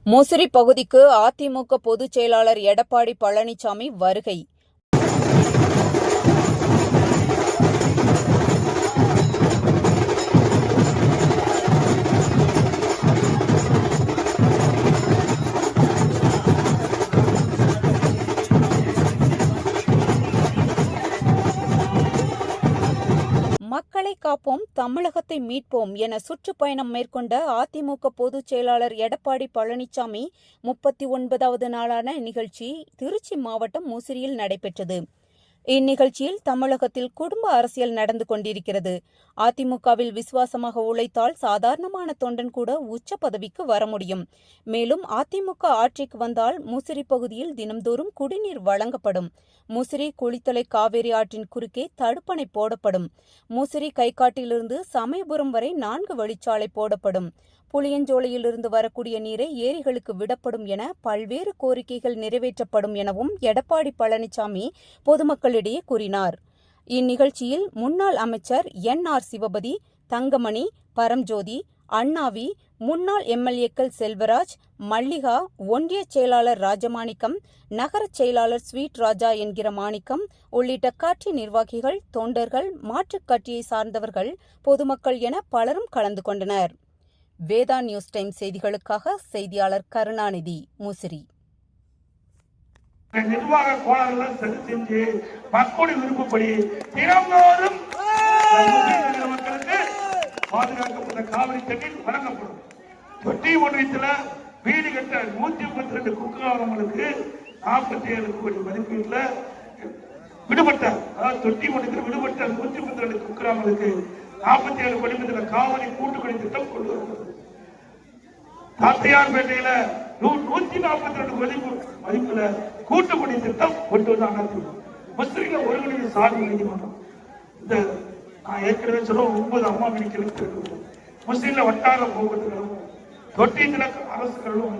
முசிறி பகுதிக்கு அதிமுக பொதுச் செயலாளர் எடப்பாடி பழனிசாமி வருகை. மக்களை காப்போம், தமிழகத்தை மீட்போம் என சுற்றுப்பயணம் மேற்கொண்ட அதிமுக பொதுச் செயலாளர் எடப்பாடி பழனிசாமி 39வது நாளான நிகழ்ச்சி திருச்சி மாவட்டம் முசிறியில் நடைபெற்றது. இந்நிகழ்ச்சியில் தமிழகத்தில் குடும்ப அரசியல் நடந்து கொண்டிருக்கிறது. அதிமுகவில் விசுவாசமாக உழைத்தால் சாதாரணமான தொண்டன் கூட உச்ச பதவிக்கு வர முடியும். மேலும் அதிமுக ஆட்சிக்கு வந்தால் முசிறி பகுதியில் தினம்தோறும் குடிநீர் வழங்கப்படும். முசிறி குளித்தலை காவேரி ஆற்றின் குறுக்கே தடுப்பணை போடப்படும். முசிறி கைகாட்டிலிருந்து சமயபுரம் வரை 4 வழிச்சாலை போடப்படும். புளியஞ்சோலையிலிருந்து வரக்கூடிய நீரை ஏரிகளுக்கு விடப்படும் என பல்வேறு கோரிக்கைகள் நிறைவேற்றப்படும் எனவும் எடப்பாடி பழனிசாமி பொதுமக்களிடையே கூறினார். இந்நிகழ்ச்சியில் முன்னாள் அமைச்சர் NR சிவபதி, தங்கமணி, பரம்ஜோதி, அண்ணாவி, முன்னாள் எம்எல்ஏக்கள் செல்வராஜ், மல்லிகா, ஒன்றிய செயலாளர் ராஜமாணிக்கம், நகர செயலாளர் ஸ்வீட் ராஜா என்கிற மாணிக்கம் உள்ளிட்ட கட்சி நிர்வாகிகள், தொண்டர்கள், மாற்றுக் கட்சியை சார்ந்தவர்கள், பொதுமக்கள் என பலரும் கலந்து கொண்டனர். வேதா நியூஸ் டைம் செய்திகளுக்காக செய்தியாளர் கருணாநிதி, முசிறி. நிர்வாக கோளாறுகள் சரி செஞ்சு மக்களுடைய விருப்பப்படி தினந்தோறும் மக்களுக்கு பாதுகாக்கப்பட்ட காவிரி தண்ணீர் வழங்கப்படும். தொட்டி ஒன்றியத்தில் வீடு கட்ட 132 குக்கிராமங்களுக்கு 47 கோடி மதிப்பீட்டில் விடுபட்ட, அதாவது தொட்டி ஒன்றியத்தில் விடுபட்ட 132 குக்கிராமங்களுக்கு 47 கோடி மதிப்பில் காவிரி கூட்டுக்குடி திட்டம் கொண்டு வருகிறது. தாத்தையார்பேட்டையில 142 கோடி மதிப்புல கூட்டுக்குடி திட்டம் கொண்டு வந்து முஸ்லிம்ல ஒருங்கிணைந்த சாதி நீதிமன்றம். இந்த நான் ஏற்கனவே சொல்ல 9 அம்மா மினிக்கிறது. முஸ்லிம்ல வட்டார போக்குவரத்துகளும் தொட்டியத்துல அரசுகளும்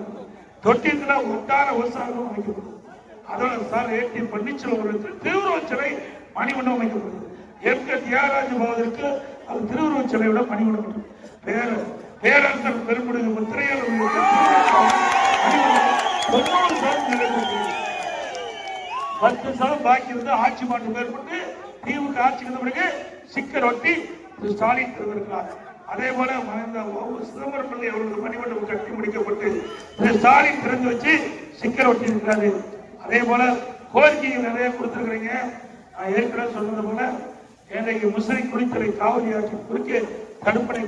தொட்டியத்துல வட்டார விவசாயிகளும் அமைக்கப்படும். அதோட சார் ஏடி பன்னீர்செல்வம் திருவுருவச் சிலை மணிமண்டபம் அமைக்கப்படும். தியாகராஜ பகவதற்கு அது திருவுருவச் சிலையோட மணிமண்டபம். பேரரசர் பெருமுடிவு முத்திரையாளர் 10% பாக்கி இருந்து ஆட்சி மாற்றம் ஏற்பட்டு திமுக ஆட்சிக்கு வந்த பிறகு சிக்கர் ஒட்டி ஸ்டாலின் திறந்திருக்கிறார். அதே போல சிதம்பரம் பிள்ளை அவர்களுக்கு மணிமண்டபம் கட்டி முடிக்கப்பட்டு ஸ்டாலின் திறந்து வச்சு சிக்கர் ஒட்டி இருக்கிறாரு. அதே போல கோரிக்கைகள் நிறைய கொடுத்திருக்கிறீங்க. நான் ஏற்கனவே சொன்னது போல இன்றைக்கு முசிறி குளித்தலை காவிரி ஆட்சி குறுக்கே தடுப்பணை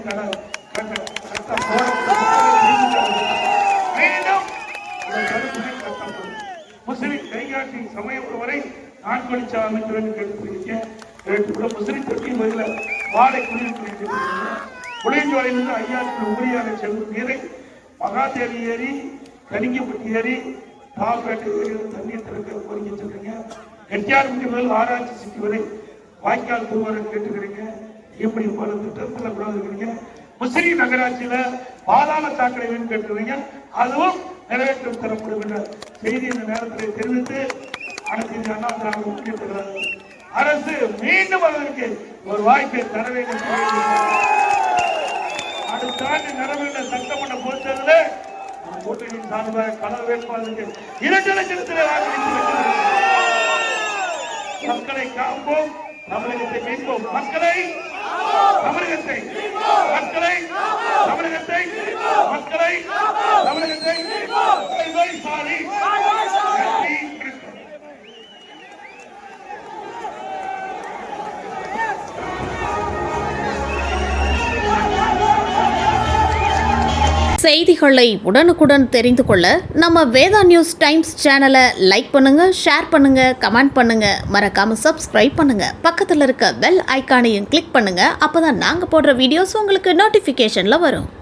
முஸ்லிம் கைகாட்டி சமயபுரம் வரை 4 வழிச்சாலை அமைக்க வேண்டும் கேட்டுக்கொண்டிருக்கேன். முஸ்லிம் தொட்டியின் பதில் வாடகை குடியிருப்பு புளியஞ்சோலையிலிருந்து 5000 உரியாக செல்லும் நீரை மகாதேவி ஏரி, கலிங்கப்பட்டி ஏரி, தாப்பேட்டை ஏரியில் தண்ணீர் திறக்க கோரிக்கை சொல்றீங்க. எட்டியார்பட்டி முதல் ஆராய்ச்சி சிட்டி வரை வாய்க்கால் துருவரை கேட்டுக்கிறீங்க. இப்படி பல திட்டத்தில் கூட இருக்கிறீங்க. முசிறி நகராட்சியில பாதாள சாக்கடை வேணும் கேட்டுக்கிறீங்க. அதுவும் நிறைவேற்றம் தரப்படும் என்ற செய்தி இந்த நேரத்தில் தெரிவித்து அனைத்து இந்திய அண்ணா திராவிட முன்னேற்ற கழக அரசு மீண்டும் அதற்கு ஒரு வாய்ப்பை தர வேண்டும். அடுத்த ஆண்டு நடைபெற்ற சட்டமன்ற பொதுத் தேர்தலில் கூட்டணியின் சார்பாக கள வேட்பாளருக்கு 2 லட்சத்தில் வாக்களித்து மக்களை காப்போம், தமிழகத்தை மீட்போம். மக்களை தமிழகத்தை மக்களை தமிழகத்தை மக்களை தமிழகத்தை சாரி செய்திகளை உடனுக்குடன் தெரிந்து கொள்ள நம்ம வேதா நியூஸ் டைம்ஸ் சேனலை லைக் பண்ணுங்க, ஷேர் பண்ணுங்க, கமெண்ட் பண்ணுங்க, மறக்காம சப்ஸ்கிரைப் பண்ணுங்க. பக்கத்தில் இருக்க பெல் ஐகானையும் கிளிக் பண்ணுங்க. அப்பதான் நாங்க போடுற வீடியோஸ் உங்களுக்கு நோட்டிபிகேஷன்ல வரும்.